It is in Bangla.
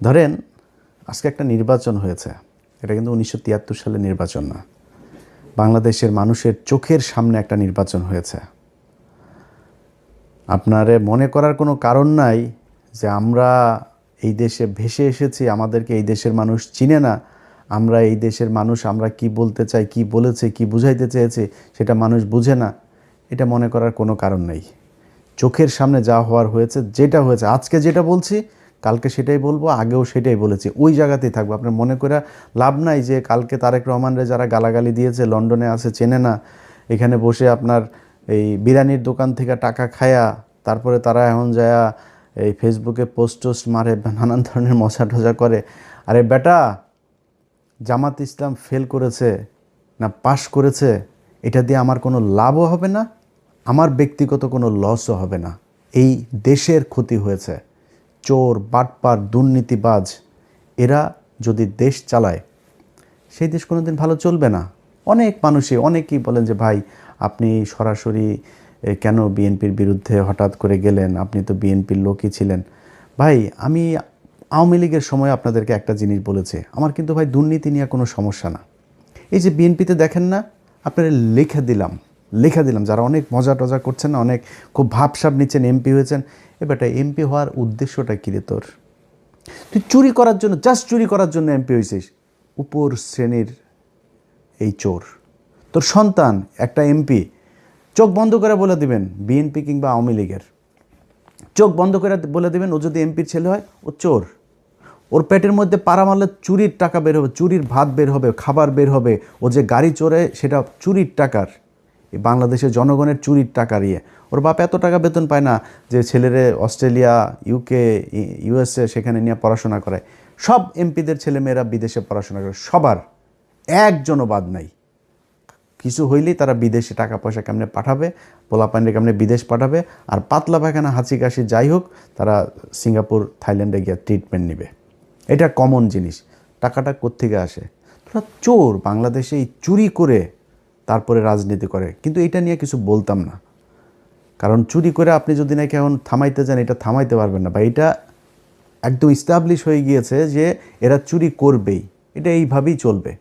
ধরেন আজকে একটা নির্বাচন হয়েছে, এটা কিন্তু 1973 সালের নির্বাচন না, বাংলাদেশের মানুষের চোখের সামনে একটা নির্বাচন হয়েছে। আপনারে মনে করার কোনো কারণ নাই যে আমরা এই দেশে ভেসে এসেছি, আমাদেরকে এই দেশের মানুষ চিনে না, আমরা এই দেশের মানুষ, আমরা কি বলতে চাই, কি বলেছে, কি বুঝাইতে চেয়েছে সেটা মানুষ বুঝে না, এটা মনে করার কোনো কারণ নেই। চোখের সামনে যা হওয়ার হয়েছে, যেটা হয়েছে, আজকে যেটা বলছি কালকে সেটাই বলবো, আগেও সেটাই বলেছি, ওই জায়গাতেই থাকবো। আপনার মনে করে লাভ নাই যে কালকে তারেক রহমানরে যারা গালাগালি দিয়েছে, লন্ডনে আছে, চেনে না, এখানে বসে আপনার এই বিরিয়ানির দোকান থেকে টাকা খায়া তারপরে তারা এখন যায়া এই ফেসবুকে পোস্ট টোস্ট মারে, নানান ধরনের মজা টজা করে। আরে বেটা, জামাত ইসলাম ফেল করেছে না পাশ করেছে, এটা দিয়ে আমার কোনো লাভও হবে না, আমার ব্যক্তিগত কোনো লসও হবে না। এই দেশের ক্ষতি হয়েছে। চোর, বাটপার, দুর্নীতিবাজ এরা যদি দেশ চালায়, সেই দেশ কোনো দিন ভালো চলবে না। অনেক মানুষই, অনেকেই বলেন যে ভাই আপনি সরাসরি কেন বিএনপির বিরুদ্ধে হঠাৎ করে গেলেন, আপনি তো বিএনপির লোকই ছিলেন। ভাই আমি আওয়ামী লীগের সময় আপনাদেরকে একটা জিনিস বলেছে, আমার কিন্তু ভাই দুর্নীতি নিয়ে কোনো সমস্যা না। এই যে বিএনপিতে দেখেন না, আপনারা লেখা দিলাম যারা অনেক মজা টজা করছেন না, অনেক খুব ভাবসাব নিচ্ছেন, এমপি হয়েছেন, এবারটা এমপি হওয়ার উদ্দেশ্যটা কী রে তোর? তুই চুরি করার জন্য, জাস্ট চুরি করার জন্য এমপি হয়েছিস। উপর শ্রেণীর এই চোর, তোর সন্তান একটা এমপি, চোখ বন্ধ করে বলে দিবেন বিএনপি কিংবা আওয়ামী লীগের, চোখ বন্ধ করে বলে দিবেন ও যদি এমপির ছেলে হয় ও চোর। ওর পেটের মধ্যে পাড়া মারলে চুরির টাকা বের হবে, চুরির ভাত বের হবে, খাবার বের হবে, ও যে গাড়ি চড়ে সেটা চুরির টাকার, এই বাংলাদেশের জনগণের চুরির টাকার ইয়ে। ওর বাপ এত টাকা বেতন পায় না যে ছেলেরে অস্ট্রেলিয়া, ইউকে, ইউএসএ সেখানে নিয়ে পড়াশোনা করায়। সব এমপিদের ছেলেমেয়েরা বিদেশে পড়াশোনা করে, সবার, একজনও বাদ নাই। কিছু হইলেই তারা বিদেশে টাকা পয়সা কেমনে পাঠাবে, পোলাপান্ডে কেমনে বিদেশ পাঠাবে, আর পাতলা পায়খানা, হাঁচি কাশি যাই হোক, তারা সিঙ্গাপুর, থাইল্যান্ডে গিয়ে ট্রিটমেন্ট নেবে। এটা কমন জিনিস। টাকাটা কোত্থেকে আসে? তোরা চোর, বাংলাদেশে এই চুরি করে তারপরে রাজনীতি করে, কিন্তু এটা নিয়ে কিছু বলতাম না, কারণ চুরি করে আপনি যদি নাকি এখন থামাইতে যান, এটা থামাইতে পারবেন না, বা এটা একদম ইস্টাবলিশ হয়ে গিয়েছে যে এরা চুরি করবেই, এটা এইভাবেই চলবে।